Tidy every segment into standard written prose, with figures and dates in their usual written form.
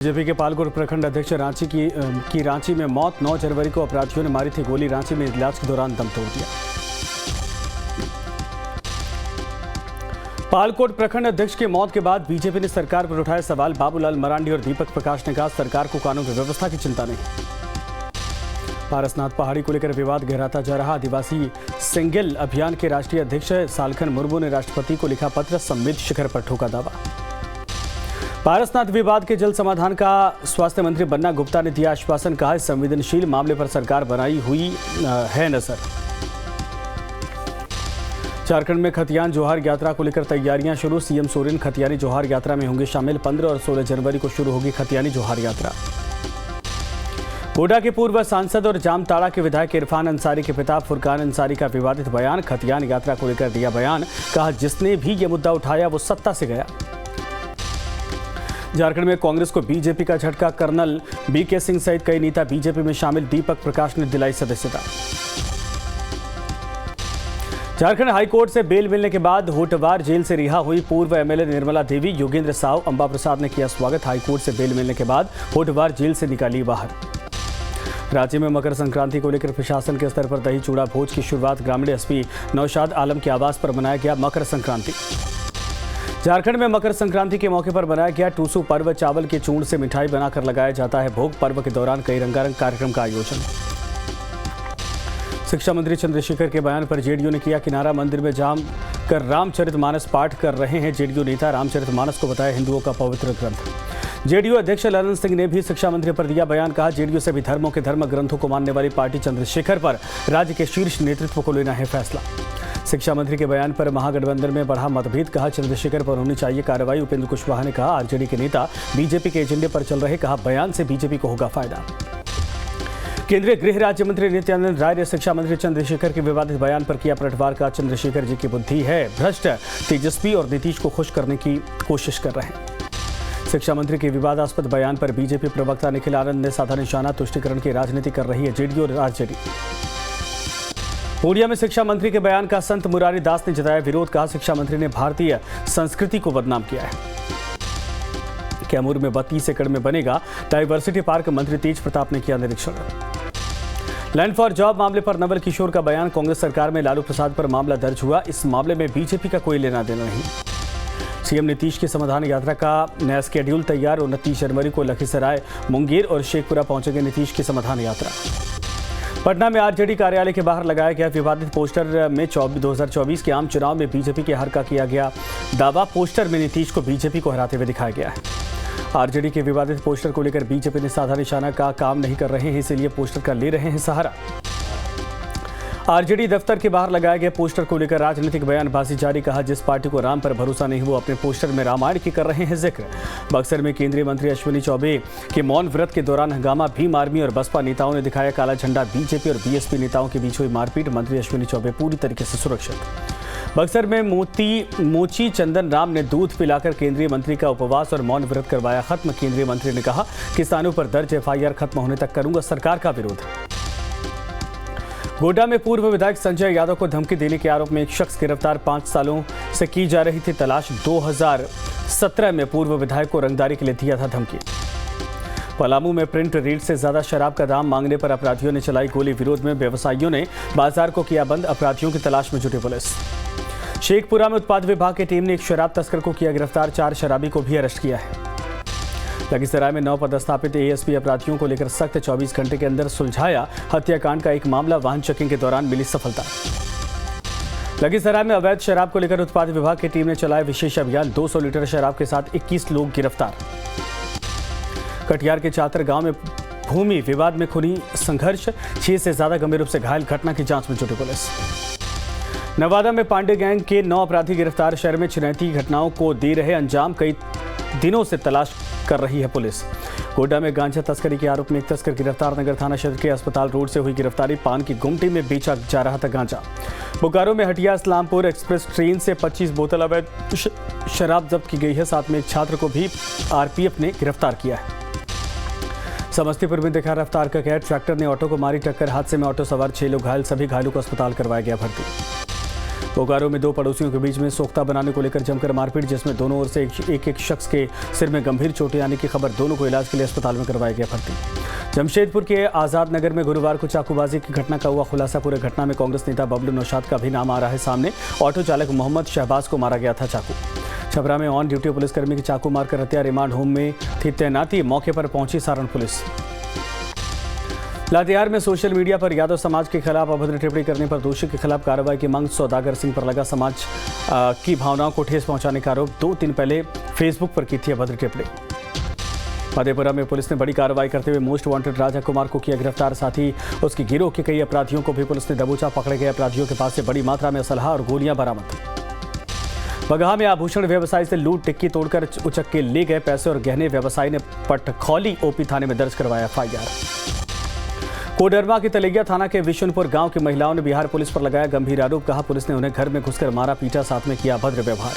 BJP के पालकोट प्रखंड अध्यक्ष रांची में मौत। 9 जनवरी को अपराधियों ने मारी थी गोली। रांची में इजलास के दौरान दम तोड़ दिया। पालकोट प्रखंड अध्यक्ष की मौत के बाद बीजेपी ने सरकार पर उठाए सवाल। बाबूलाल मरांडी और दीपक प्रकाश ने कहा, सरकार को कानून व्यवस्था की चिंता नहीं। पारसनाथ पहाड़ी को लेकर विवाद गहराता जा रहा। आदिवासी सिंगल अभियान के राष्ट्रीय अध्यक्ष सालखन मुर्मू ने राष्ट्रपति को लिखा पत्र। संबित शिखर पर ठोका दावा। पारसनाथ विवाद के जल्द समाधान का स्वास्थ्य मंत्री बन्ना गुप्ता ने दिया आश्वासन। कहा, इस संवेदनशील मामले पर सरकार बनाई हुई है नजर। झारखंड में खतियान जोहार यात्रा को लेकर तैयारियां शुरू। सीएम सोरेन खतियानी जोहार यात्रा में होंगे शामिल। 15 और 16 जनवरी को शुरू होगी खतियानी जोहार यात्रा। गोड्डा के पूर्व सांसद और जामताड़ा के विधायक इरफान अंसारी के पिता फुरकान अंसारी का विवादित बयान। खतियान यात्रा को लेकर दिया बयान। कहा, जिसने भी ये मुद्दा उठाया वो सत्ता से गया। झारखंड में कांग्रेस को बीजेपी का झटका। कर्नल बीके सिंह सहित कई नेता बीजेपी में शामिल। दीपक प्रकाश ने दिलाई सदस्यता। झारखंड हाईकोर्ट से बेल मिलने के बाद होटवार जेल से रिहा हुई पूर्व एमएलए निर्मला देवी। योगेंद्र साव, अंबा प्रसाद ने किया स्वागत। हाईकोर्ट से बेल मिलने के बाद होटवार जेल से निकाली बाहर। राज्य में मकर संक्रांति को लेकर प्रशासन के स्तर पर दही चूड़ा भोज की शुरुआत। ग्रामीण एसपी नौशाद आलम के आवास पर मनाया गया मकर संक्रांति। झारखंड में मकर संक्रांति के मौके पर बनाया गया टूसू पर्व। चावल के चूर्ण से मिठाई बनाकर लगाया जाता है भोग। पर्व के दौरान कई रंगारंग कार्यक्रम का आयोजन। शिक्षा मंत्री चंद्रशेखर के बयान पर जेडीयू ने किया किनारा। मंदिर में जाम कर रामचरितमानस पाठ कर रहे हैं जेडीयू नेता। रामचरितमानस को बताया हिंदुओं का पवित्र ग्रंथ। जेडीयू अध्यक्ष ललन सिंह ने भी शिक्षा मंत्री पर दिया बयान। कहा, जेडीयू से भी धर्मों के धर्म ग्रंथों को मानने वाली पार्टी चंद्रशेखर पर राज्य के शीर्ष नेतृत्व को लेना है फैसला। शिक्षा मंत्री के बयान पर महागठबंधन में बढ़ा मतभेद। कहा, चंद्रशेखर पर होनी चाहिए कार्रवाई। उपेंद्र कुशवाहा ने कहा, आरजेडी के नेता बीजेपी के एजेंडे पर चल रहे। कहा, बयान से बीजेपी को होगा फायदा। केंद्रीय गृह राज्य मंत्री नित्यानंद राय ने शिक्षा मंत्री चंद्रशेखर के विवादित बयान पर किया पलटवार। का चंद्रशेखर जी की बुद्धि है भ्रष्ट। तेजस्वी और नीतीश को खुश करने की कोशिश कर रहे हैं। शिक्षा मंत्री के विवादास्पद बयान पर बीजेपी प्रवक्ता निखिल आनंद ने साधा निशाना। तुष्टीकरण की राजनीति कर रही है जेडीयू और आरजेडी। पूर्णिया में शिक्षा मंत्री के बयान का संत मुरारी दास ने जताया विरोध। कहा, शिक्षा मंत्री ने भारतीय संस्कृति को बदनाम किया है। कैमूर में 32 एकड़ में बनेगा डायवर्सिटी पार्क। मंत्री तेज प्रताप ने किया निरीक्षण। लैंड फॉर जॉब मामले पर नवल किशोर का बयान। कांग्रेस सरकार में लालू प्रसाद पर मामला दर्ज हुआ। इस मामले में बीजेपी का कोई लेना देना नहीं। सीएम नीतीश की समाधान यात्रा का नया स्केड्यूल तैयार। 29 जनवरी को लखीसराय, मुंगेर और शेखपुरा पहुंचेंगे नीतीश की समाधान यात्रा। पटना में आरजेडी कार्यालय के बाहर लगाया गया विवादित पोस्टर में 2024 के आम चुनाव में बीजेपी के हार का किया गया दावा। पोस्टर में नीतीश को बीजेपी को हराते हुए दिखाया गया है। आरजेडी के विवादित पोस्टर को लेकर बीजेपी ने साधा निशाना। का काम नहीं कर रहे हैं, इसीलिए पोस्टर का ले रहे हैं सहारा। आरजेडी दफ्तर के बाहर लगाए गए पोस्टर को लेकर राजनीतिक बयानबाजी जारी। कहा, जिस पार्टी को राम पर भरोसा नहीं वो अपने पोस्टर में रामायण की कर रहे हैं जिक्र। बक्सर में केंद्रीय मंत्री अश्विनी चौबे के मौन व्रत के दौरान हंगामा। भीम आर्मी और बसपा नेताओं ने दिखाया काला झंडा। बीजेपी और बीएसपी नेताओं के बीच हुई मारपीट। मंत्री अश्विनी चौबे पूरी तरीके से सुरक्षित। बक्सर में मोची चंदन राम ने दूध पिलाकर केंद्रीय मंत्री का उपवास और मौन व्रत करवाया खत्म। केंद्रीय मंत्री ने कहा, किसानों पर दर्ज एफआईआर खत्म होने तक करूंगा सरकार का विरोध। गोड्डा में पूर्व विधायक संजय यादव को धमकी देने के आरोप में एक शख्स गिरफ्तार। 5 सालों से की जा रही थी तलाश। 2017 में पूर्व विधायक को रंगदारी के लिए दिया था धमकी। पलामू में प्रिंट रीड से ज्यादा शराब का दाम मांगने पर अपराधियों ने चलाई गोली। विरोध में व्यवसायियों ने बाजार को किया बंद। अपराधियों की तलाश में जुटी पुलिस। शेखपुरा में उत्पाद विभाग की टीम ने एक शराब तस्कर को किया गिरफ्तार। 4 शराबी को भी अरेस्ट किया है। लखीसराय में 9 पदस्थापित एएसपी अपराधियों को लेकर सख्त। 24 घंटे के अंदर सुलझाया हत्याकांड का एक मामला। वाहन चेकिंग के दौरान मिली सफलता। लखीसराय में अवैध शराब को लेकर उत्पाद विभाग की टीम ने चलाया विशेष अभियान। 200 लीटर शराब के साथ 21 लोग गिरफ्तार। कटिहार के चातर गांव में भूमि विवाद में खूनी संघर्ष। 6 से ज्यादा गंभीर रूप से घायल। घटना की जांच में जुटी पुलिस। नवादा में पांडे गैंग के 9 अपराधी गिरफ्तार। शहर में छिनैती घटनाओं को दे रहे अंजाम। कई दिनों से तलाश कर रही है पुलिस। गोड्डा में गांजा तस्करी के आरोप में एक तस्कर गिरफ्तार। नगर थाना क्षेत्र के अस्पताल रोड से हुई गिरफ्तारी। पान की गुमटी में बेचा जा रहा था गांजा। बोकारो में हटिया इस्लामपुर एक्सप्रेस ट्रेन से 25 बोतल अवैध शराब जब्त की गई है। साथ में एक छात्र को भी आरपीएफ ने गिरफ्तार किया है। समस्तीपुर में देखा रफ्तार का कहर। ट्रैक्टर ने ऑटो को मारी टक्कर। हादसे में ऑटो सवार 6 लोग घायल। सभी घायलों को अस्पताल करवाया गया भर्ती। बोकारो में दो पड़ोसियों के बीच में सोख्ता बनाने को लेकर जमकर मारपीट, जिसमें दोनों ओर से एक शख्स के सिर में गंभीर चोटें आने की खबर। दोनों को इलाज के लिए अस्पताल में करवाया गया भर्ती। जमशेदपुर के आजाद नगर में गुरुवार को चाकूबाजी की घटना का हुआ खुलासा। पूरे घटना में कांग्रेस नेता बबलू नौशाद का भी नाम आ रहा है सामने। ऑटो चालक मोहम्मद शहबाज को मारा गया था चाकू। छपरा में ऑन ड्यूटी पुलिसकर्मी की चाकू मारकर हत्या। रिमांड होम में थी तैनाती, मौके पर पहुंची सारण पुलिस। लातेहार में सोशल मीडिया पर यादव समाज के खिलाफ अभद्र टिप्पणी करने पर दोषी के खिलाफ कार्रवाई की मांग। सौदागर सिंह पर लगा समाज की भावनाओं को ठेस पहुंचाने का आरोप। 2 दिन पहले फेसबुक पर की थी अभद्र टिप्पणी। मधेपुरा में पुलिस ने बड़ी कार्रवाई करते हुए मोस्ट वांटेड राजा कुमार को किया गिरफ्तार। साथ ही उसकी गिरोह के कई अपराधियों को भी पुलिस ने दबोचा। पकड़े गए अपराधियों के पास से बड़ी मात्रा में असलहा और गोलियां बरामद। बगहा में आभूषण व्यवसायी से लूट, टिक्की तोड़कर उचक के ले गए पैसे और गहने। व्यवसायी ने पटखौली ओपी थाने में दर्ज करवाया FIR। कोडरमा के तलेगिया थाना के विशुनपुर गांव की महिलाओं ने बिहार पुलिस पर लगाया गंभीर आरोप। कहा पुलिस ने उन्हें घर में घुसकर मारा पीटा, साथ में किया अभद्र व्यवहार।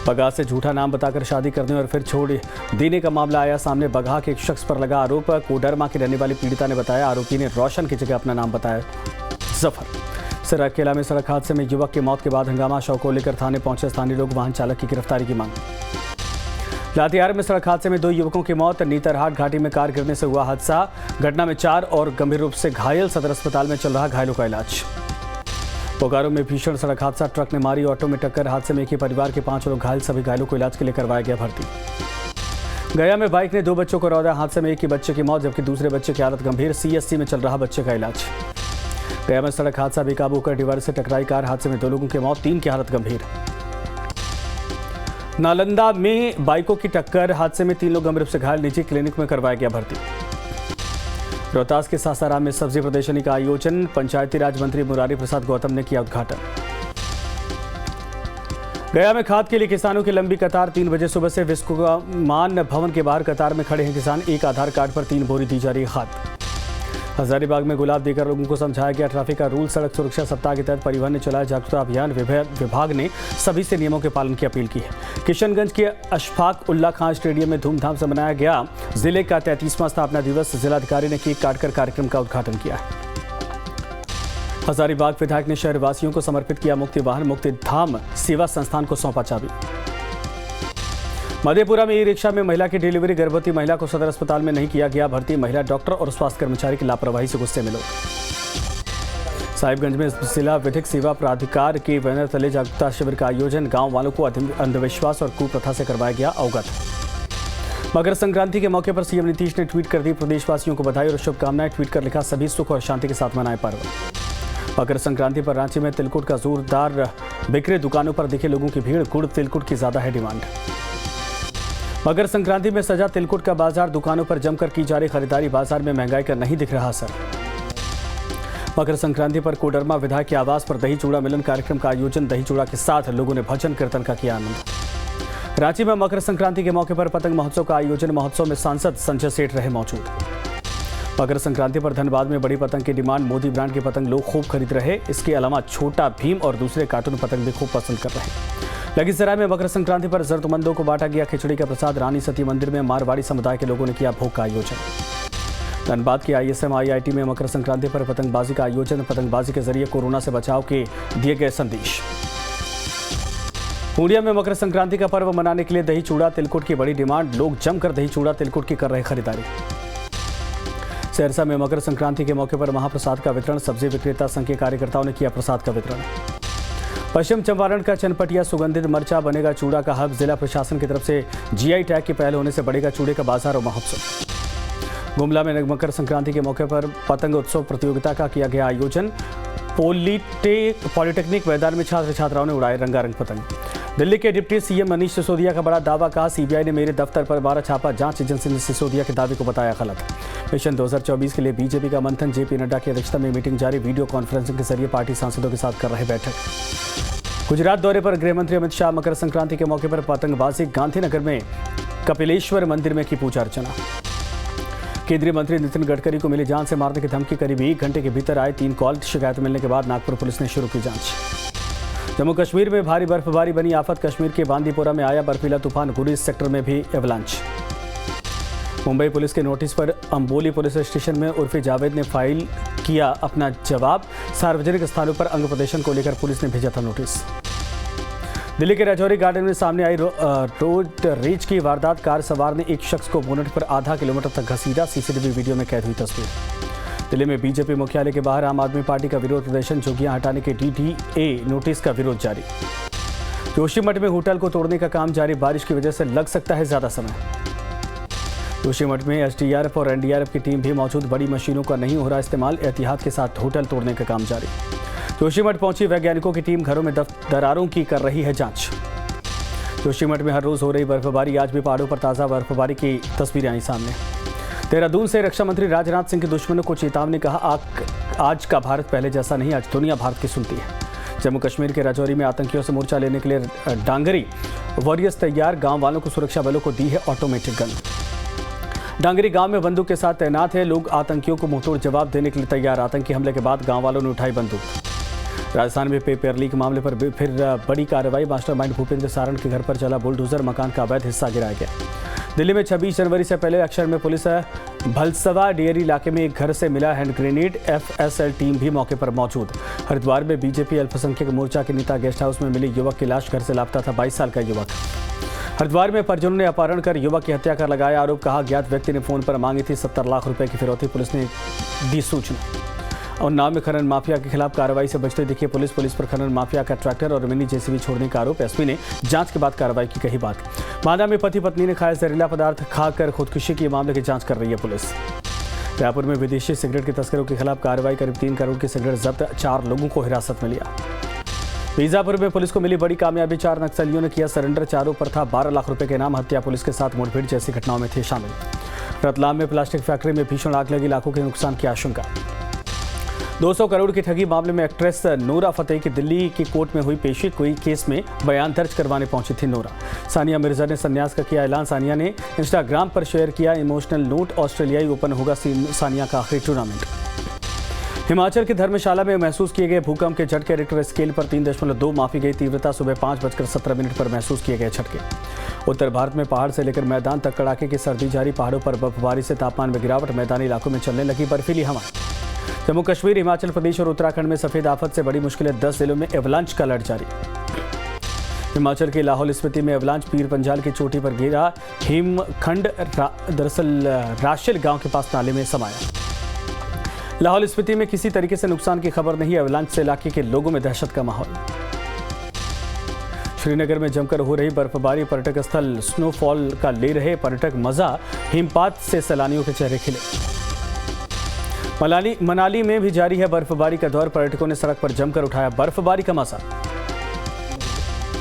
बगहा से झूठा नाम बताकर शादी करने और फिर छोड़ देने का मामला आया सामने। बगहा के एक शख्स पर लगा आरोप। कोडरमा की रहने वाली पीड़िता ने बताया आरोपी ने रोशन की जगह अपना नाम बताया जफर। सरायकेला में सड़क हादसे में युवक की मौत के बाद हंगामा। शव को लेकर थाने पहुंचे स्थानीय लोग। वाहन चालक की गिरफ्तारी की मांग। लातेहार में सड़क हादसे में 2 युवकों की मौत। नीतरहाट घाटी में कार गिरने से हुआ हादसा। घटना में 4 और गंभीर रूप से घायल। सदर अस्पताल में चल रहा घायलों का इलाज। बोकारो में भीषण सड़क हादसा। ट्रक ने मारी ऑटो में टक्कर। हादसे में एक ही परिवार के 5 लोग घायल। सभी घायलों को इलाज के लिए करवाया गया भर्ती। गया में बाइक ने 2 बच्चों को रौंदा। हादसे में एक ही बच्चे की मौत, जबकि दूसरे बच्चे की हालत गंभीर। CSC में चल रहा बच्चे का इलाज। गया में सड़क हादसा। बेकाबू होकर डिवाइडर से टकराई कार। हादसे में 2 लोगों की मौत, 3 की हालत गंभीर। नालंदा में बाइकों की टक्कर। हादसे में 3 लोग गंभीर रूप से घायल। निजी क्लिनिक में करवाया गया भर्ती। रोहतास के सासाराम में सब्जी प्रदर्शनी का आयोजन। पंचायती राज मंत्री मुरारी प्रसाद गौतम ने किया उद्घाटन। गया में खाद के लिए किसानों की लंबी कतार। 3 बजे सुबह से विश्वमान भवन के बाहर कतार में खड़े हैं किसान। एक आधार कार्ड पर 3 बोरी दी जा रही खाद। हजारीबाग में गुलाब देकर लोगों को समझाया गया ट्रैफिक का रूल। सड़क सुरक्षा सप्ताह के तहत परिवहन ने चलाया जागरूकता अभियान। विभाग ने सभी से नियमों के पालन की अपील की है। किशनगंज के अशफाक उल्ला खान स्टेडियम में धूमधाम से मनाया गया जिले का 33वां स्थापना दिवस। जिलाधिकारी ने केक काटकर कार्यक्रम का उद्घाटन किया। हजारीबाग विधायक ने शहरवासियों को समर्पित किया मुक्ति वाहन। मुक्ति धाम सेवा संस्थान को सौंपा चाबी। मधेपुरा में ई-रिक्शा में महिला की डिलीवरी। गर्भवती महिला को सदर अस्पताल में नहीं किया गया भर्ती। महिला डॉक्टर और स्वास्थ्य कर्मचारी की लापरवाही से गुस्से में लोग। साहिबगंज में जिला विधिक सेवा प्राधिकार के बैनर तले जागरूकता शिविर का आयोजन। गांव वालों को अंधविश्वास और कुप्रथा से करवाया गया अवगत। मकर संक्रांति के मौके पर सीएम नीतीश ने ट्वीट कर दी प्रदेशवासियों को बधाई और शुभकामनाएं। ट्वीट कर लिखा सभी सुख और शांति के साथ मनाएं पर्व। मकर संक्रांति पर रांची में तिलकुट का जोरदार बिक्रे। दुकानों पर दिखे लोगों की भीड़। गुड़ तिलकुट की ज्यादा है डिमांड। मकर संक्रांति में सजा तिलकुट का बाजार। दुकानों पर जमकर की जा रही खरीदारी। बाजार में महंगाई का नहीं दिख रहा असर। मकर संक्रांति पर कोडरमा विधायक के आवास पर दही चूड़ा मिलन कार्यक्रम का आयोजन। दही चूड़ा के साथ लोगों ने भजन कीर्तन का किया आनंद। रांची में मकर संक्रांति के मौके पर पतंग महोत्सव का आयोजन। महोत्सव में सांसद संजय सेठ रहे मौजूद। मकर संक्रांति पर धनबाद में बड़ी पतंग की डिमांड। मोदी ब्रांड के पतंग लोग खूब खरीद रहे। इसके अलावा छोटा भीम और दूसरे कार्टून पतंग भी खूब पसंद कर रहे। लखीसराय में मकर संक्रांति पर जरूरतमंदों को बांटा गया खिचड़ी का प्रसाद। रानी सती मंदिर में मारवाड़ी समुदाय के लोगों ने किया भोग का आयोजन। धनबाद के ISM IIT में मकर संक्रांति पर पतंगबाजी का आयोजन। पतंगबाजी के जरिए कोरोना से बचाव के दिए गए संदेश। पूर्णिया में मकर संक्रांति का पर्व मनाने के लिए दही चूड़ा तिलकुट की बड़ी डिमांड। लोग जमकर दही चूड़ा तिलकुट की कर रहे खरीदारी। सहरसा में मकर संक्रांति के मौके पर महाप्रसाद का वितरण। सब्जी विक्रेता संघ के कार्यकर्ताओं ने किया प्रसाद का वितरण। पश्चिम चंपारण का चनपटिया सुगंधित मरचा बनेगा चूड़ा का हब। जिला प्रशासन की तरफ से GI टैग की पहल होने से बढ़ेगा चूड़े का बाजार और महोत्सव। गुमला में मकर संक्रांति के मौके पर पतंग उत्सव प्रतियोगिता का किया गया आयोजन। पॉलिटेक्निक मैदान में छात्र छात्राओं ने उड़ाए रंगारंग पतंग। दिल्ली के डिप्टी CM मनीष सिसोदिया का बड़ा दावा। कहा CBI ने मेरे दफ्तर पर 12 छापा। जांच एजेंसी ने सिसोदिया के दावे को बताया गलत। मिशन 2024 के लिए बीजेपी का मंथन। JP नड्डा की अध्यक्षता में मीटिंग जारी। वीडियो कॉन्फ्रेंसिंग के जरिए पार्टी सांसदों के साथ कर रहे बैठक। गुजरात दौरे पर गृह मंत्री अमित शाह। मकर संक्रांति के मौके पर पतंगबाजी। गांधीनगर में कपिलेश्वर मंदिर में की पूजा अर्चना। केंद्रीय मंत्री नितिन गडकरी को मिली जान से मारने की धमकी। करीब 1 घंटे के भीतर आए 3 कॉल। शिकायत मिलने के बाद नागपुर पुलिस ने शुरू की जांच। जम्मू कश्मीर में भारी बर्फबारी बनी आफत। कश्मीर के बांदीपोरा में आया बर्फीला तूफान। गुरेज सेक्टर में भी एवलांच। मुंबई पुलिस के नोटिस पर अंबोली पुलिस स्टेशन में उर्फी जावेद ने फाइल किया अपना जवाब। सार्वजनिक स्थानों पर अंग प्रदर्शन को लेकर पुलिस ने भेजा था नोटिस। दिल्ली के राजौरी गार्डन में सामने आई रोड रेज की वारदात। कार सवार ने एक शख्स को बोनट पर आधा किलोमीटर तक घसीटा। सीसीटीवी वीडियो में कैद हुई तस्वीर। दिल्ली में बीजेपी मुख्यालय के बाहर आम आदमी पार्टी का विरोध प्रदर्शन। जोगियां हटाने के डीडीए नोटिस का विरोध जारी। जोशीमठ में होटल को तोड़ने का काम जारी। बारिश की वजह से लग सकता है ज्यादा समय। जोशीमठ में एसडीआरएफ और एनडीआरएफ की टीम भी मौजूद। बड़ी मशीनों का नहीं हो रहा इस्तेमाल। एहतियात के साथ होटल तोड़ने का काम जारी। जोशीमठ पहुंची वैज्ञानिकों की टीम घरों में दरारों की कर रही है जांच। जोशीमठ में हर रोज हो रही बर्फबारी। आज भी पहाड़ों पर ताजा बर्फबारी की तस्वीरें आई सामने। देहरादून से रक्षा मंत्री राजनाथ सिंह के दुश्मनों को चेतावनी। कहा आज का भारत पहले जैसा नहीं, आज दुनिया भारत की सुनती है। जम्मू कश्मीर के राजौरी में आतंकियों से मोर्चा लेने के लिए डांगरी वॉरियर्स तैयार। गांव वालों को सुरक्षा बलों को दी है ऑटोमेटिक गन। डांगरी गांव में बंदूक के साथ तैनात है लोग। आतंकियों को मुंहतोड़ जवाब देने के लिए तैयार। आतंकी हमले के बाद गांव वालों ने उठाई बंदूक। राजस्थान में पेपर लीक मामले पर फिर बड़ी कार्रवाई। मास्टरमाइंड भूपेंद्र सारण के घर पर चला बुलडोजर। मकान का अवैध हिस्सा गिराया गया। दिल्ली में 26 जनवरी से पहले अक्षर में पुलिस भलसवा डेयरी इलाके में एक घर से मिला हैंड ग्रेनेड। एफएसएल टीम भी मौके पर मौजूद। हरिद्वार में बीजेपी अल्पसंख्यक मोर्चा के नेता गेस्ट हाउस में मिले युवक की लाश। घर से लापता था 22 साल का युवक। हरिद्वार में परिजनों ने अपहरण कर युवक की हत्या कर लगाया आरोप। कहा ज्ञात व्यक्ति ने फोन पर मांगी थी 70 लाख रुपए की फिरौती। पुलिस ने दी सूचना। और नाव में खनन माफिया के खिलाफ कार्रवाई से बचते दिखे पुलिस पर खनन माफिया का ट्रैक्टर और मिनी जेसीबी छोड़ने का आरोप। एसपी ने जांच के बाद कार्रवाई की कही बात। बांदा में पति पत्नी ने खाया जहरीला पदार्थ खाकर खुदकुशी की। मामले की जांच कर रही है पुलिस। रायपुर में विदेशी सिगरेट के तस्करों के खिलाफ कार्रवाई। करीब 3 करोड़ की सिगरेट जब्त। 4 लोगों को हिरासत में लिया। बीजापुर में पुलिस को मिली बड़ी कामयाबी। 4 नक्सलियों ने किया सरेंडर। चारों पर था 12 लाख रुपए के इनाम। हत्या पुलिस के साथ मुठभेड़ जैसी घटनाओं में थे शामिल। रतलाम में प्लास्टिक फैक्ट्री में भीषण आग लगी। लाखों के नुकसान की आशंका। 200 करोड़ की ठगी मामले में एक्ट्रेस नोरा फतेही की दिल्ली की कोर्ट में हुई पेशी। कोई केस में बयान दर्ज करवाने पहुंची थी नोरा। सानिया मिर्जा ने संन्यास का किया ऐलान। सानिया ने इंस्टाग्राम पर शेयर किया इमोशनल नोट। ऑस्ट्रेलियाई ओपन होगा सानिया का आखिरी टूर्नामेंट। हिमाचल की धर्मशाला में महसूस किए गए भूकंप के झटके। रिक्टर स्केल पर 3.2 मापी गई तीव्रता। सुबह 5:17 पर महसूस किए गए झटके। उत्तर भारत में पहाड़ से लेकर मैदान तक कड़ाके की सर्दी जारी। पहाड़ों पर बर्फबारी से तापमान में गिरावट। मैदानी इलाकों में चलने लगी बर्फीली हवाएं। जम्मू कश्मीर, हिमाचल प्रदेश और उत्तराखंड में सफेद आफत से बड़ी मुश्किलें। 10 जिलों में एवलांच का अलर्ट जारी। हिमाचल के लाहौल स्पीति में एवलांच। पीर पंजाल की चोटी पर गिरा हिमखंड। दरअसल राशिल गांव के पास नाले में समाया। लाहौल स्पीति में किसी तरीके से नुकसान की खबर नहीं। एवलांच से इलाके के लोगों में दहशत का माहौल। श्रीनगर में जमकर हो रही बर्फबारी। पर्यटक स्थल स्नोफॉल का ले रहे पर्यटक मजा। हिमपात से सैलानियों के चेहरे खिले। मनाली में भी जारी है बर्फबारी का दौर। पर्यटकों ने सड़क पर जमकर उठाया बर्फबारी का मजा।